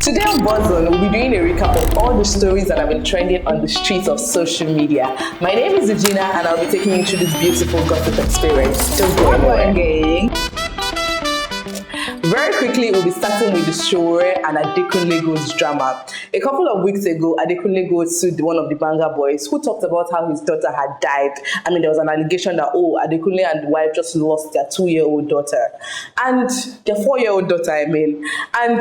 Today on Buzzon, we'll be doing a recap of all the stories that have been trending on the streets of social media. My name is Regina and I'll be taking you through this beautiful gossip experience. Don't go anywhere. Very quickly, we'll be starting with the Sowore and Adekunle Gold's drama. A couple of weeks ago, Adekunle Gold sued one of the Banga boys who talked about how his daughter had died. I mean, there was an allegation that, Adekunle and the wife just lost their 2-year-old daughter. And their 4-year-old daughter, And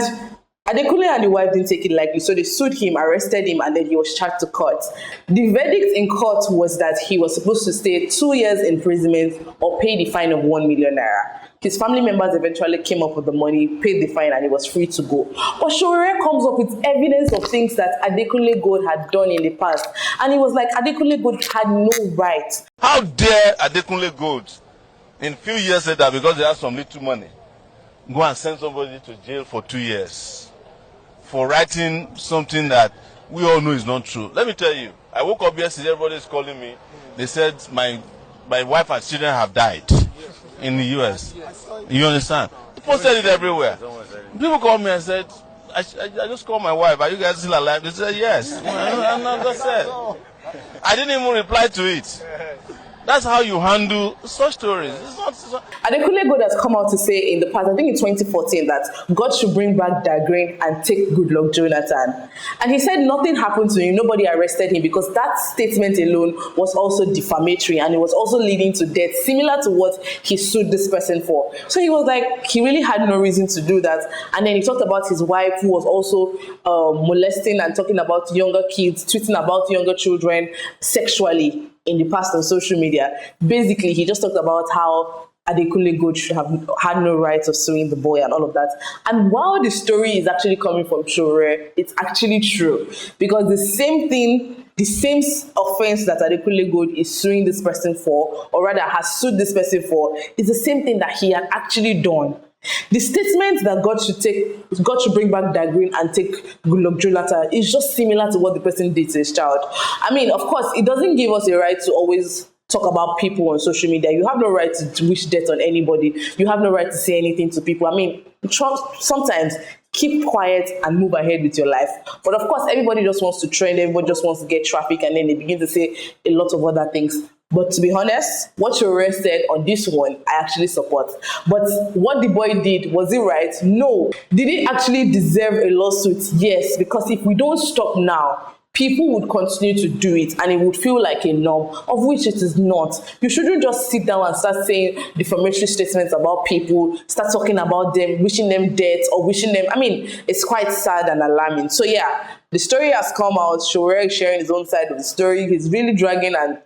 Adekunle and the wife didn't take it lightly, so they sued him, arrested him, and then he was charged to court. The verdict in court was that he was supposed to stay 2 years imprisonment or pay the fine of 1 million naira. His family members eventually came up with the money, paid the fine, and he was free to go. But Sowore comes up with evidence of things that Adekunle Gold had done in the past. And he was like, Adekunle Gold had no right. How dare Adekunle Gold, in a few years later, because they have some little money, go and send somebody to jail for 2 years for writing something that we all know is not true. Let me tell you, I woke up yesterday, everybody is calling me. They said my wife and children have died in the US. You understand? People said it everywhere. People called me and said, I just called my wife, are you guys still alive? They said, yes. And I just said, I didn't even reply to it. That's how you handle such stories. It's not. Adekunle Gold has come out to say in the past, I think in 2014, that God should bring back Dagrain and take Goodluck Jonathan. And he said nothing happened to him, nobody arrested him, because that statement alone was also defamatory and it was also leading to death, similar to what he sued this person for. So he was like, he really had no reason to do that. And then he talked about his wife, who was also molesting and talking about younger kids, tweeting about younger children sexually in the past on social media. Basically, he just talked about how Adekunle Gold should have had no right of suing the boy and all of that. And while the story is actually coming from Sowore, it's actually true. Because the same thing, the same offense that Adekunle Gold is suing this person for, or rather has sued this person for, is the same thing that he had actually done. The statement that God should bring back Dagrain and take Goodluck Jonathan is just similar to what the person did to his child. I mean, of course, it doesn't give us a right to always talk about people on social media. You have no right to wish death on anybody. You have no right to say anything to people. I mean, sometimes keep quiet and move ahead with your life. But of course, everybody just wants to trend, everybody just wants to get traffic, and then they begin to say a lot of other things. But to be honest, what Sowore said on this one, I actually support. But what the boy did, was it right? No. Did he actually deserve a lawsuit? Yes, because if we don't stop now, people would continue to do it and it would feel like a norm, of which it is not. You shouldn't just sit down and start saying defamatory statements about people, start talking about them, wishing them death or wishing them, I mean, it's quite sad and alarming. So yeah, the story has come out. Sowore is sharing his own side of the story. He's really dragging and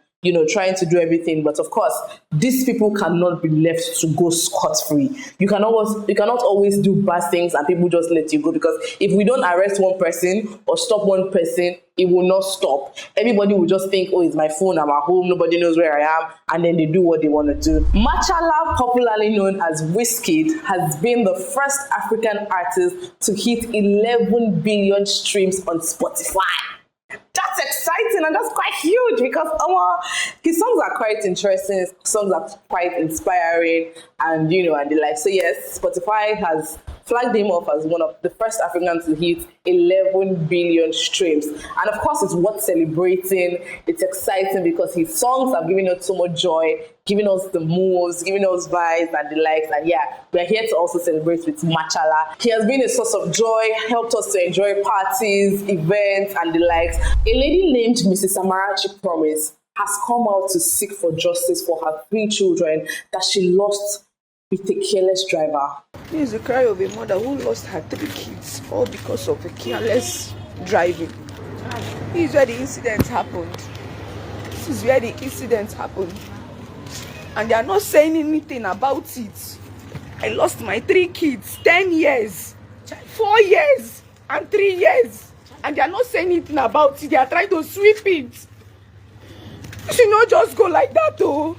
trying to do everything. But of course, these people cannot be left to go scot-free. You cannot always do bad things and people just let you go, because if we don't arrest one person or stop one person, it will not stop. Everybody will just think, oh, it's my phone, I'm at home, nobody knows where I am, and then they do what they want to do. Machala, popularly known as Wizkid, has been the first African artist to hit 11 billion streams on Spotify. That's exciting and that's quite huge, because his songs are quite interesting, his songs are quite inspiring, and and the like. So yes, Spotify has flagged him off as one of the first Africans to hit 11 billion streams. And of course, it's worth celebrating. It's exciting because his songs have given us so much joy, giving us the moves, giving us vibes and the likes. And yeah, we're here to also celebrate with Machala. He has been a source of joy, helped us to enjoy parties, events, and the likes. A lady named Mrs. Amarachi Promise has come out to seek for justice for her 3 children that she lost with a careless driver. This is the cry of a mother who lost her 3 kids, all because of a careless driving. This is where the incident happened. This is where the incident happened. And they are not saying anything about it. I lost my 3 kids, 10 years, 4 years, and 3 years. And they are not saying anything about it. They are trying to sweep it. You should not just go like that, though.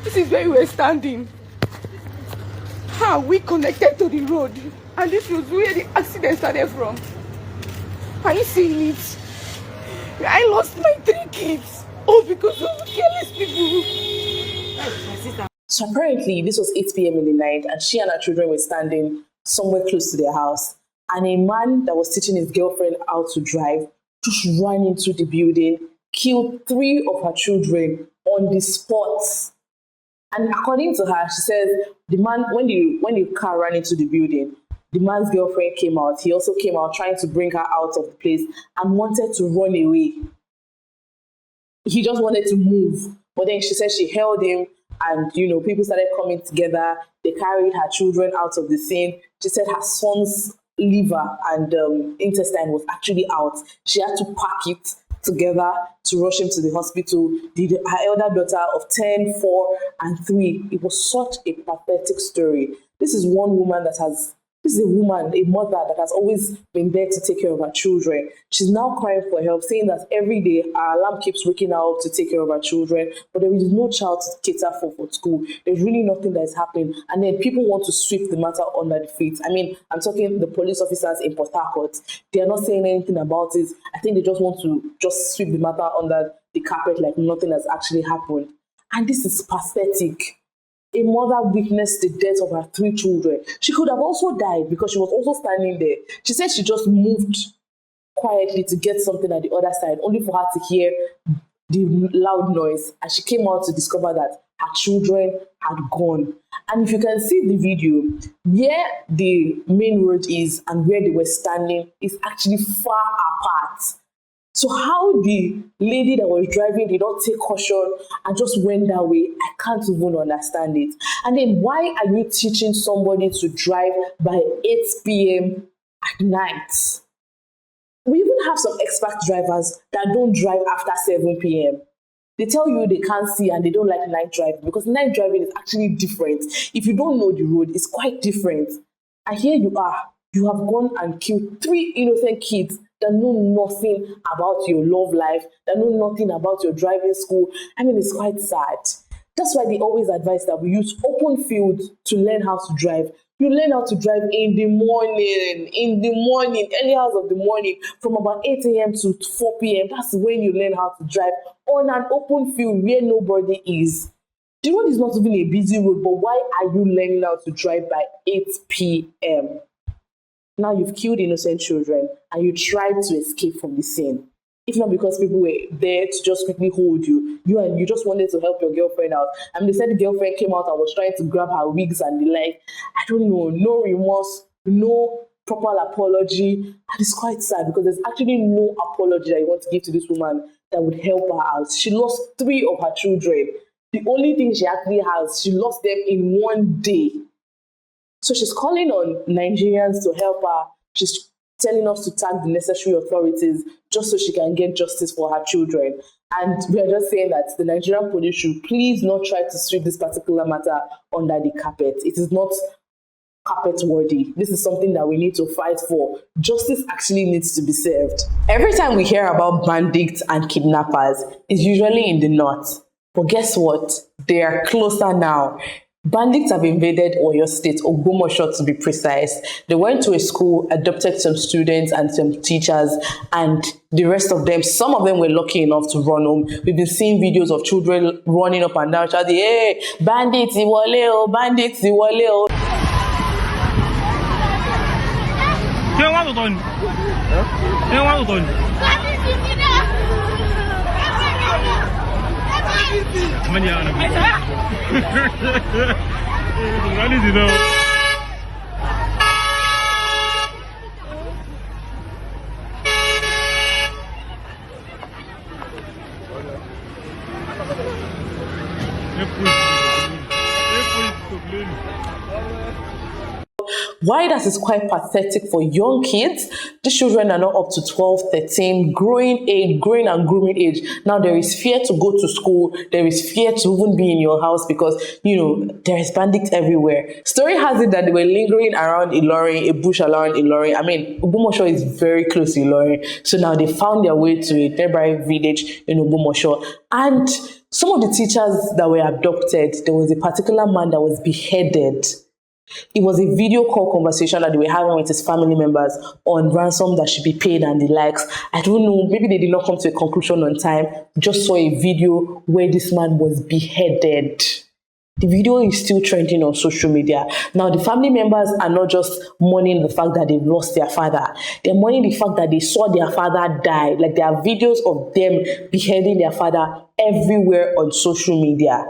This is where we're standing. How we connected to the road, and this was where the accident started from. Are you seeing it? I lost my 3 kids, all because of careless people. So apparently, this was 8 p.m. in the night, and she and her children were standing somewhere close to their house. And a man that was teaching his girlfriend how to drive just ran into the building, killed 3 of her children on the spot. And according to her, she says the man, when the car ran into the building, the man's girlfriend came out. He also came out trying to bring her out of the place and wanted to run away. He just wanted to move. But then she said she held him and, people started coming together. They carried her children out of the scene. She said her son's liver and intestine was actually out. She had to pack it together to rush him to the hospital. Her elder daughter of 10, 4, and 3. It was such a pathetic story. This is a woman, a mother that has always been there to take care of her children. She's now crying for help, saying that every day her alarm keeps waking her up to take care of her children, but there is no child to cater for school. There's really nothing that is happening. And then people want to sweep the matter under the feet. I mean, I'm talking the police officers in Port Harcourt. They are not saying anything about it. I think they just want to just sweep the matter under the carpet like nothing has actually happened. And this is pathetic. A mother witnessed the death of her 3 children. She could have also died because she was also standing there. She said she just moved quietly to get something at the other side, only for her to hear the loud noise. And she came out to discover that her children had gone. And if you can see the video, where the main road is and where they were standing is actually far apart. So how the lady that was driving did not take caution and just went that way, I can't even understand it. And then why are you teaching somebody to drive by 8 p.m. at night? We even have some expert drivers that don't drive after 7 p.m. They tell you they can't see and they don't like night driving because night driving is actually different. If you don't know the road, it's quite different. And here you are, you have gone and killed 3 innocent kids that know nothing about your love life, that know nothing about your driving school. I mean, it's quite sad. That's why they always advise that we use open field to learn how to drive. You learn how to drive in the morning, early hours of the morning, from about 8 a.m. to 4 p.m. That's when you learn how to drive on an open field where nobody is. The road is not even a busy road, but why are you learning how to drive by 8 p.m.? Now you've killed innocent children and you tried to escape from the scene. If not because people were there to just quickly hold you, you just wanted to help your girlfriend out. And they said the girlfriend came out and was trying to grab her wigs and the like. I don't know, no remorse, no proper apology. And it's quite sad because there's actually no apology that you want to give to this woman that would help her out. She lost 3 of her children. The only thing she actually has, she lost them in one day. So she's calling on Nigerians to help her. She's telling us to tag the necessary authorities just so she can get justice for her children. And we are just saying that the Nigerian police should please not try to sweep this particular matter under the carpet. It is not carpet worthy. This is something that we need to fight for. Justice actually needs to be served. Every time we hear about bandits and kidnappers, it's usually in the north. But guess what? They are closer now. Bandits have invaded Oyo State, Ogbomoso to be precise. They went to a school, adopted some students and some teachers, and the rest of them, some of them were lucky enough to run home. We've been seeing videos of children running up and down, shouting, "Hey, bandits, iwole o, bandits, iwole o." Why that is quite pathetic for young kids. These children are not up to 12, 13, growing and grooming age. Now there is fear to go to school. There is fear to even be in your house because, there is bandits everywhere. Story has it that they were lingering around Ilorin, a bush around Ilorin. I mean, Ogbomoso is very close to Ilorin. So now they found their way to a nearby village in Ogbomoso. And some of the teachers that were abducted, there was a particular man that was beheaded. It was a video call conversation that they were having with his family members on ransom that should be paid and the likes. I don't know, maybe they did not come to a conclusion on time. Just saw a video where this man was beheaded. The video is still trending on social media. Now, the family members are not just mourning the fact that they've lost their father. They're mourning the fact that they saw their father die. Like, there are videos of them beheading their father everywhere on social media.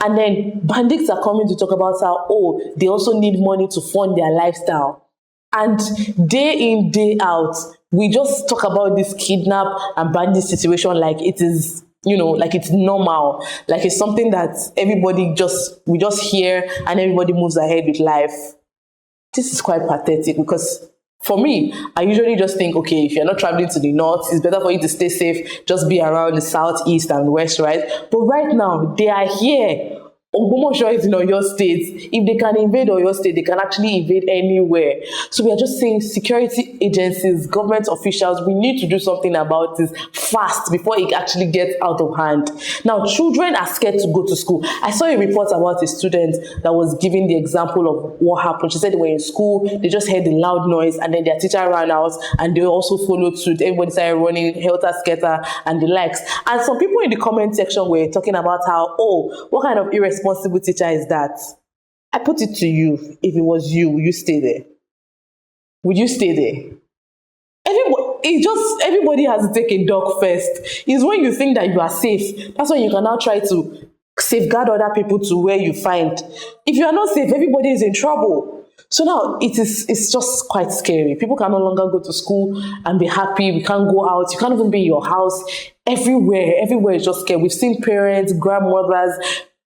And then bandits are coming to talk about how, oh, they also need money to fund their lifestyle. And day in, day out, we just talk about this kidnap and bandit situation like it is, like it's normal, like it's something that we just hear and everybody moves ahead with life. This is quite pathetic because for me, I usually just think, okay, if you're not traveling to the north, it's better for you to stay safe, just be around the south, east, and west, right? But right now, they are here. Ogbomoso is in Oyo State. If they can invade Oyo State, they can actually invade anywhere. So we are just saying security agencies, government officials, we need to do something about this fast before it actually gets out of hand. Now, children are scared to go to school. I saw a report about a student that was giving the example of what happened. She said they were in school, they just heard the loud noise, and then their teacher ran out, and they also followed suit. Everybody started running, helter-skelter, and the likes. And some people in the comment section were talking about how, oh, what kind of irresponsible teacher is that? I put it to you, if it was you, would you stay there? Would you stay there? Everybody has to take a dog first. It's when you think that you are safe, that's when you can now try to safeguard other people to where you find. If you are not safe, everybody is in trouble. So now it's just quite scary. People can no longer go to school and be happy. We can't go out. You can't even be in your house. Everywhere is just scary. We've seen parents, grandmothers,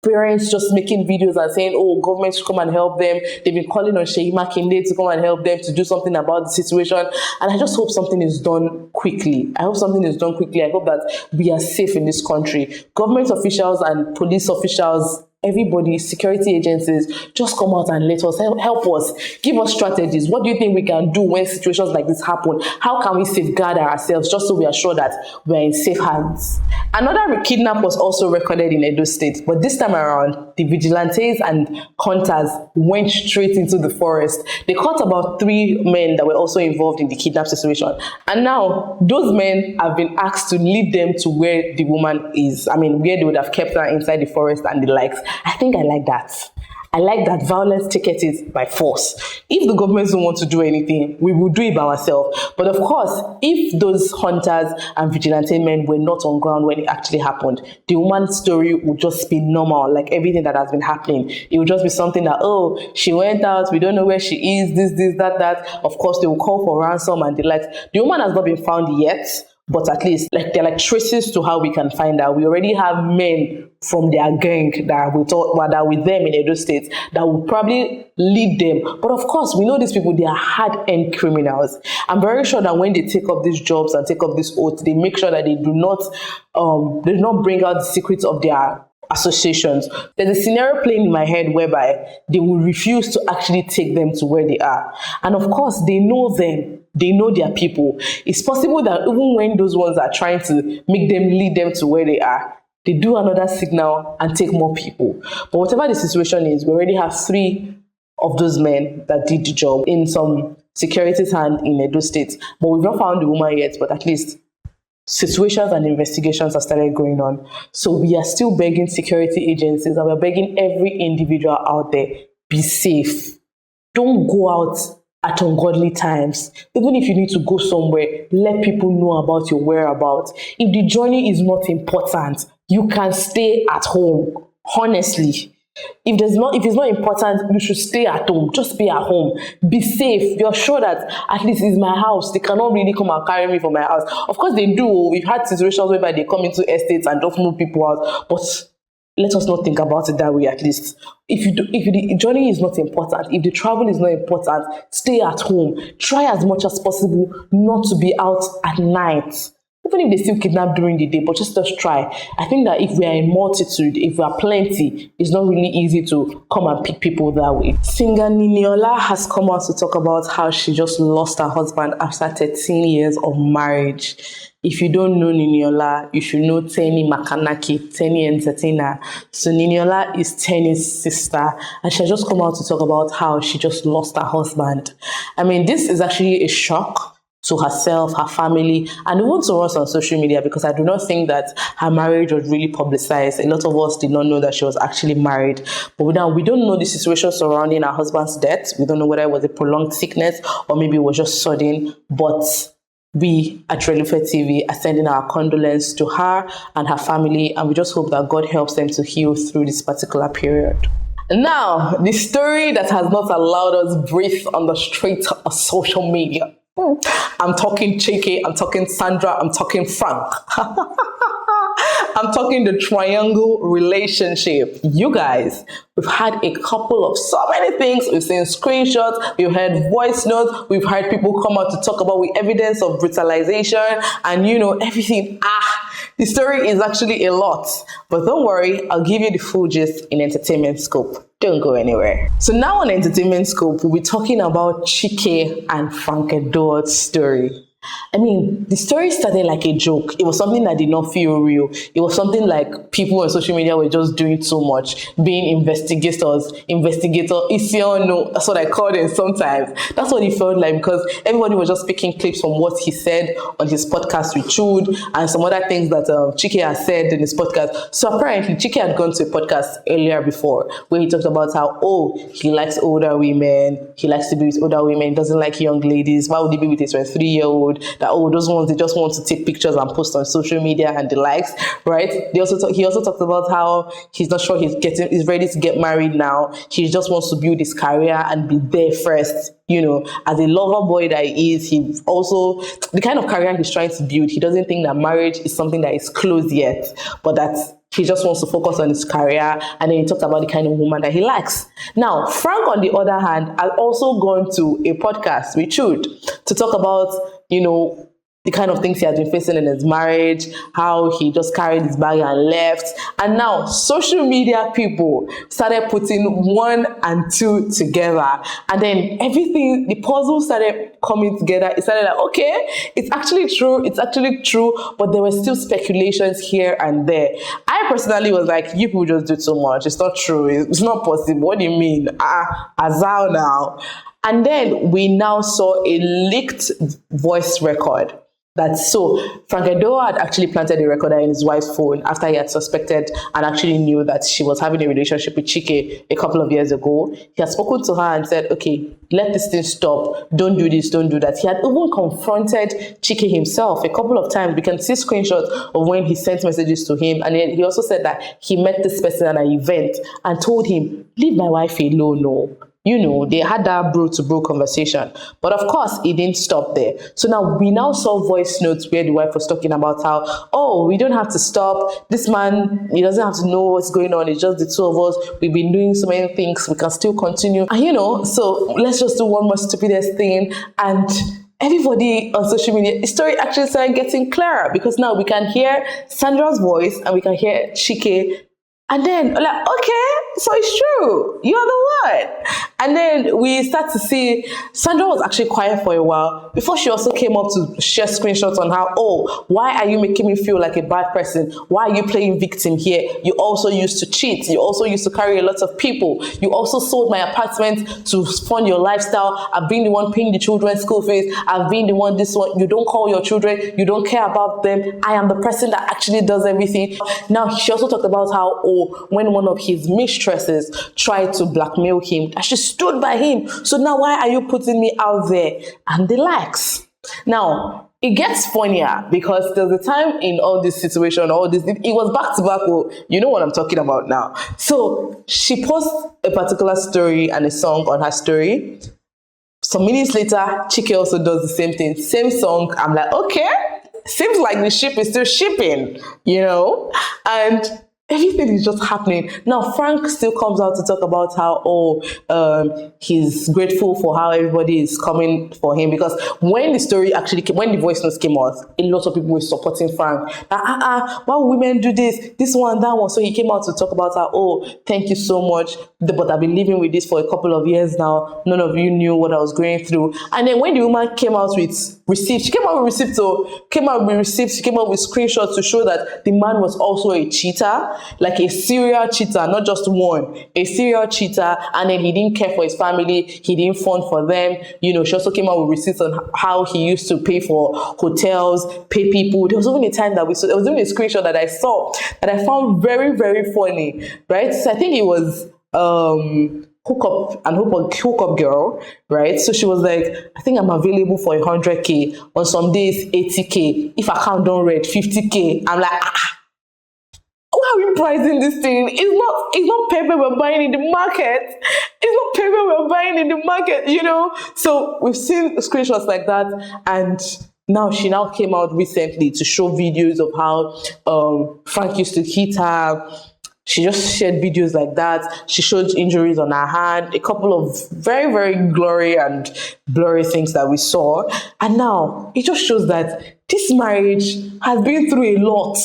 parents just making videos and saying, oh, government should come and help them. They've been calling on Seyi Makinde to come and help them to do something about the situation. And I just hope something is done quickly. I hope that we are safe in this country. Government officials and police officials, everybody, security agencies, just come out and let us help us. Give us strategies. What do you think we can do when situations like this happen? How can we safeguard ourselves just so we are sure that we're in safe hands? Another kidnap was also recorded in Edo State, but this time around, the vigilantes and hunters went straight into the forest. They caught about 3 men that were also involved in the kidnap situation. And now, those men have been asked to lead them to where the woman is. I mean, where they would have kept her inside the forest and the likes. I think I like that. I like that violence ticketed by force. If the government don't want to do anything, we will do it by ourselves. But of course, if those hunters and vigilante men were not on ground when it actually happened, the woman's story would just be normal, like everything that has been happening. It would just be something that, oh, she went out, we don't know where she is, this, that. Of course, they will call for ransom and the like. The woman has not been found yet, but at least there are traces to how we can find out. We already have men from their gang that are with them in Edo State that will probably lead them. But of course, we know these people, they are hard-earned criminals. I'm very sure that when they take up these jobs and take up this oath, they make sure that they do not bring out the secrets of their associations. There's a scenario playing in my head whereby they will refuse to actually take them to where they are. And of course, they know them. They know their people. It's possible that even when those ones are trying to make them lead them to where they are, they do another signal and take more people. But whatever the situation is, we already have 3 of those men that did the job in some security's hand in Edo State. But we've not found the woman yet, but at least situations and investigations have started going on. So we are still begging security agencies and we're begging every individual out there, be safe. Don't go out at ungodly times. Even if you need to go somewhere, let people know about your whereabouts. If the journey is not important, you can stay at home. Honestly, if it's not important, you should stay at home. Just be at home. Be safe. You're sure that at least it's my house. They cannot really come and carry me from my house. Of course they do. We've had situations whereby they come into estates and just move people out, but let us not think about it that way. At least if the journey is not important, if the travel is not important, stay at home. Try as much as possible not to be out at night. Even if they still kidnap during the day, but just try. I think that if we are in multitude, if we are plenty, it's not really easy to come and pick people that way. Singer Niniola has come out to talk about how she just lost her husband after 13 years of marriage. If you don't know Niniola, you should know Tenny Makanaki, Tenny entertainer. So Niniola is Tenny's sister, and she has just come out to talk about how she just lost her husband. I mean, this is actually a shock. to herself, her family, and even to us on social media, because I do not think that her marriage was really publicized. A lot of us did not know that she was actually married. But now we don't know the situation surrounding her husband's death. We don't know whether it was a prolonged sickness or maybe it was just sudden. But we at Relufe TV are sending our condolences to her and her family, and we just hope that God helps them to heal through this particular period. Now, the story that has not allowed us breathe on the streets of social media. I'm talking Chike, I'm talking Sandra, I'm talking Frank. I'm talking the triangle relationship. You guys, we've had a couple of so many things. We've seen screenshots, we've heard voice notes, we've heard people come out to talk about with evidence of brutalization and everything. The story is actually a lot. But don't worry, I'll give you the full gist in Entertainment Scope. Don't go anywhere. So now on Entertainment Scope, we'll be talking about Chike and Frank Edoho's story. I mean, the story started like a joke. It was something that did not feel real. It was something like people on social media were just doing too much, being investigator, Isiono, that's what I call them sometimes. That's what it felt like, because everybody was just picking clips from what he said on his podcast with Chud and some other things that Chike has said in his podcast. So apparently Chike had gone to a podcast earlier before where he talked about how, he likes older women, he likes to be with older women, he doesn't like young ladies. Why would he be with a 23-year-old? That those ones, they just want to take pictures and post on social media and the likes, right? He also talked about how he's not sure he's ready to get married now. He just wants to build his career and be there first. As a lover boy that he is, he also, the kind of career he's trying to build, he doesn't think that marriage is something that is close yet, but that he just wants to focus on his career. And then he talked about the kind of woman that he likes. Now, Frank, on the other hand, has also gone to a podcast with Chud to talk about, the kind of things he has been facing in his marriage, how he just carried his bag and left. And now social media people started putting 1 and 2 together. And then everything, the puzzle started coming together. It started like, okay, it's actually true, but there were still speculations here and there. I personally was like, you people just do too much. It's not true. It's not possible. What do you mean? Azal now. And then we now saw a leaked voice record. Frank Edoho had actually planted a recorder in his wife's phone after he had suspected and actually knew that she was having a relationship with Chike a couple of years ago. He had spoken to her and said, okay, let this thing stop. Don't do this, don't do that. He had even confronted Chike himself a couple of times. We can see screenshots of when he sent messages to him. And then he also said that he met this person at an event and told him, leave my wife alone, no. They had that bro-to-bro conversation. But of course, it didn't stop there. So now we saw voice notes where the wife was talking about how, we don't have to stop. This man, he doesn't have to know what's going on. It's just the two of us. We've been doing so many things. We can still continue. And so let's just do one more stupidest thing. And everybody on social media, the story actually started getting clearer, because now we can hear Sandra's voice and we can hear Chike. And then, like, okay, so it's true. You're the one. And then we start to see Sandra was actually quiet for a while before she also came up to share screenshots on how, why are you making me feel like a bad person? Why are you playing victim here? You also used to cheat. You also used to carry a lot of people. You also sold my apartment to fund your lifestyle. I've been the one paying the children's school fees. I've been the one, this one. You don't call your children. You don't care about them. I am the person that actually does everything. Now, she also talked about how, when one of his mistresses tried to blackmail him, that she stood by him. So now why are you putting me out there? And the likes. Now, it gets funnier because there's a time in all this situation, it was back to back. You know what I'm talking about now. So she posts a particular story and a song on her story. Some minutes later, Chike also does the same thing. Same song. I'm like, okay, seems like the ship is still shipping, and everything is just happening. Now, Frank still comes out to talk about how, he's grateful for how everybody is coming for him. Because when the voice notes came out, a lot of people were supporting Frank. Why would women do this one, that one? So he came out to talk about how, thank you so much. But I've been living with this for a couple of years now. None of you knew what I was going through. And then when the woman came out with receipts, she came out with screenshots to show that the man was also a cheater. like a serial cheater, not just one, a serial cheater, and then he didn't care for his family, he didn't fund for them. You know, she also came out with receipts on how he used to pay for hotels, pay people. There was even a time that there was even a screenshot that I saw that I found very, very funny, right? So I think it was hook up girl, right? So she was like, I think I'm available for 100K, on some days 80K, if account don't read 50K. I'm like, why are we pricing this thing? It's not paper we're buying in the market. It's not paper we're buying in the market, you know? So we've seen screenshots like that, and now she came out recently to show videos of how Frank used to hit her. She just shared videos like that. She showed injuries on her hand, a couple of very, very gory and blurry things that we saw. And now it just shows that this marriage has been through a lot.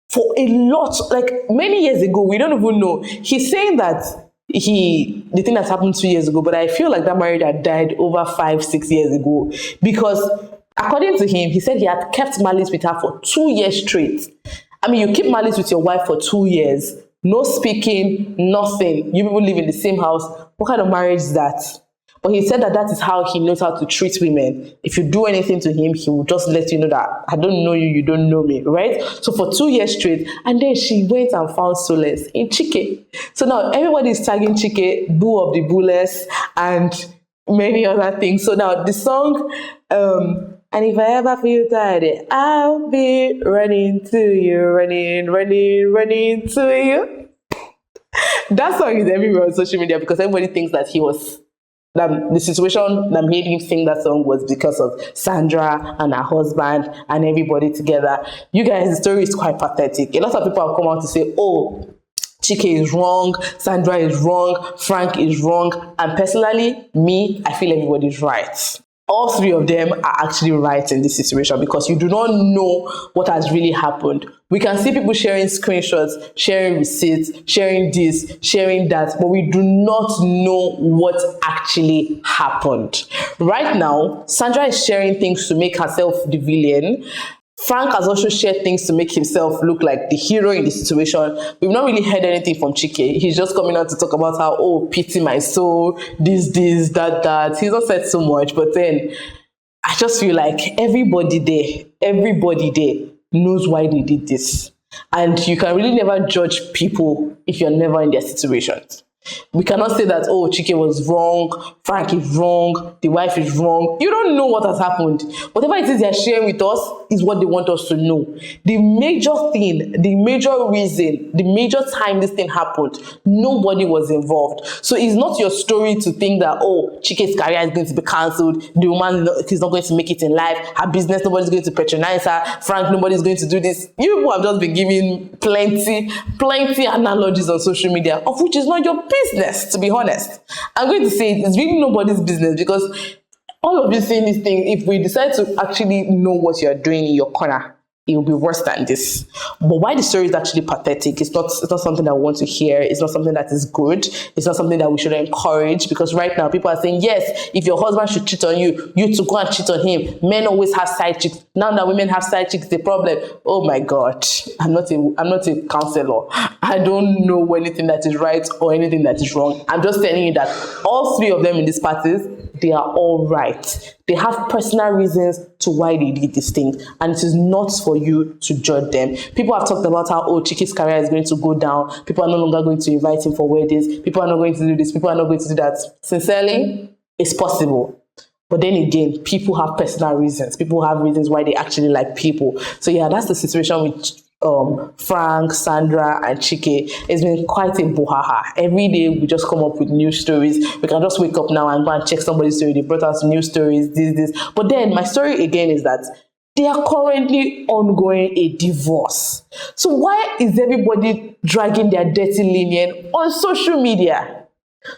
For a lot, like many years ago, we don't even know. He's saying that the thing that happened 2 years ago, but I feel like that marriage had died over 5-6 years ago, because according to him, he said he had kept malice with her for 2 years straight. I mean, you keep malice with your wife for 2 years, no speaking, nothing. You people live in the same house. What kind of marriage is that? But he said that is how he knows how to treat women. If you do anything to him, he will just let you know that I don't know you, you don't know me, right? So for 2 years straight, and then she went and found solace in Chike. So now everybody is tagging Chike, boo of the booeless, and many other things. So now the song, and if I ever feel tired, I'll be running to you, running to you. That song is everywhere on social media because everybody thinks that the situation that made him sing that song was because of Sandra and her husband and everybody together. You guys, the story is quite pathetic. A lot of people have come out to say, oh, Chike is wrong, Sandra is wrong, Frank is wrong. And personally, I feel everybody's right. All three of them are actually right in this situation because you do not know what has really happened. We can see people sharing screenshots, sharing receipts, sharing this, sharing that, but we do not know what actually happened. Right now, Sandra is sharing things to make herself the villain. Frank has also shared things to make himself look like the hero in the situation. We've not really heard anything from Chike. He's just coming out to talk about how, oh, pity my soul, this, that. He's not said so much, but then I just feel like everybody there knows why they did this. And you can really never judge people if you're never in their situations. We cannot say that, oh, Chike was wrong, Frank is wrong, the wife is wrong. You don't know what has happened. Whatever it is they're sharing with us is what they want us to know. The major thing, the major reason, the major time this thing happened, nobody was involved. So it's not your story to think that, oh, Chike's career is going to be cancelled, the woman is not going to make it in life, her business, nobody's going to patronize her, Frank, nobody's going to do this. You people have just been giving plenty analogies on social media, of which is not your business, to be honest. I'm going to say it's really nobody's business because all of you saying this thing, if we decide to actually know what you're doing in your corner, it will be worse than this. But why the story is actually pathetic, it's not something that we want to hear. It's not something that is good. It's not something that we should encourage, because right now people are saying, yes, if your husband should cheat on you, you to go and cheat on him. Men always have side chicks. Now that women have side chicks, the problem. Oh my God, I'm not a counselor. I don't know anything that is right or anything that is wrong. I'm just telling you that all three of them in these parties, they are all right. They have personal reasons to why they did this thing, and it is not for you to judge them. People have talked about how, oh, Chike's career is going to go down. People are no longer going to invite him for weddings. People are not going to do this. People are not going to do that. Sincerely, it's possible. But then again, people have personal reasons. People have reasons why they actually like people. So yeah, that's the situation with Frank, Sandra, and Chike. It's been quite a brouhaha. Every day we just come up with new stories. We can just wake up now and go and check somebody's story. They brought us new stories, this. But then my story again is that they are currently ongoing a divorce. So why is everybody dragging their dirty linen on social media?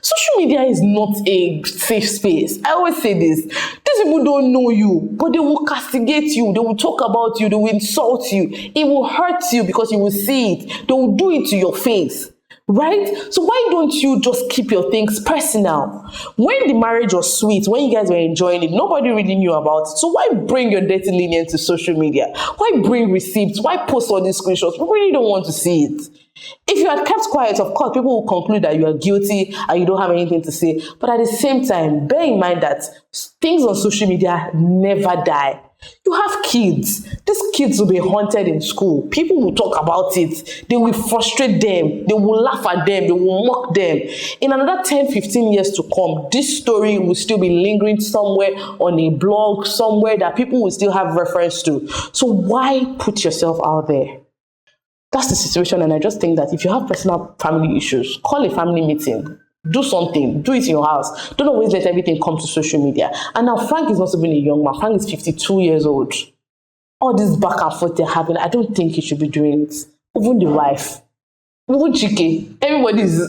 Social media is not a safe space. I always say this. These people don't know you, but they will castigate you. They will talk about you. They will insult you. It will hurt you because you will see it. They will do it to your face, right? So why don't you just keep your things personal? When the marriage was sweet, when you guys were enjoying it, nobody really knew about it. So why bring your dirty linen to social media? Why bring receipts? Why post all these screenshots? We really don't want to see it. If you had kept quiet, of course, people will conclude that you are guilty and you don't have anything to say. But at the same time, bear in mind that things on social media never die. You have kids. These kids will be haunted in school. People will talk about it. They will frustrate them. They will laugh at them. They will mock them. In another 10, 15 years to come, this story will still be lingering somewhere on a blog, somewhere that people will still have reference to. So why put yourself out there? That's the situation, and I just think that if you have personal family issues, call a family meeting. Do something. Do it in your house. Don't always let everything come to social media. And now Frank is not even a young man. Frank is 52 years old. All this back and forth they're having, I don't think he should be doing it. Even the wife. Even Chike. Everybody's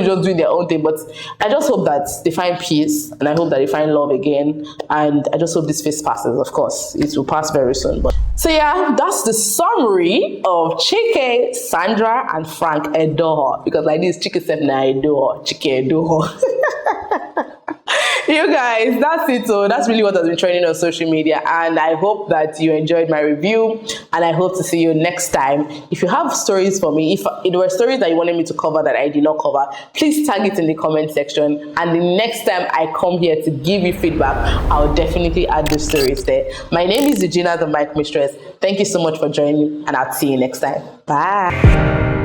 just doing their own thing. But I just hope that they find peace, and I hope that they find love again. And I just hope this phase passes. Of course, it will pass very soon. But so yeah, that's the summary of Chike, Sandra, and Frank Edoho. Because like this, Chike said na Edoho, Chike Edoho. You guys, that's it. So that's really what has been trending on social media, and I hope that you enjoyed my review, and I hope to see you next time. If you have stories for me, if there were stories that you wanted me to cover that I did not cover, please tag it in the comment section, and the next time I come here to give you feedback, I'll definitely add the stories there. My name is Regina, the Mic Mistress. Thank you so much for joining me, and I'll see you next time. Bye.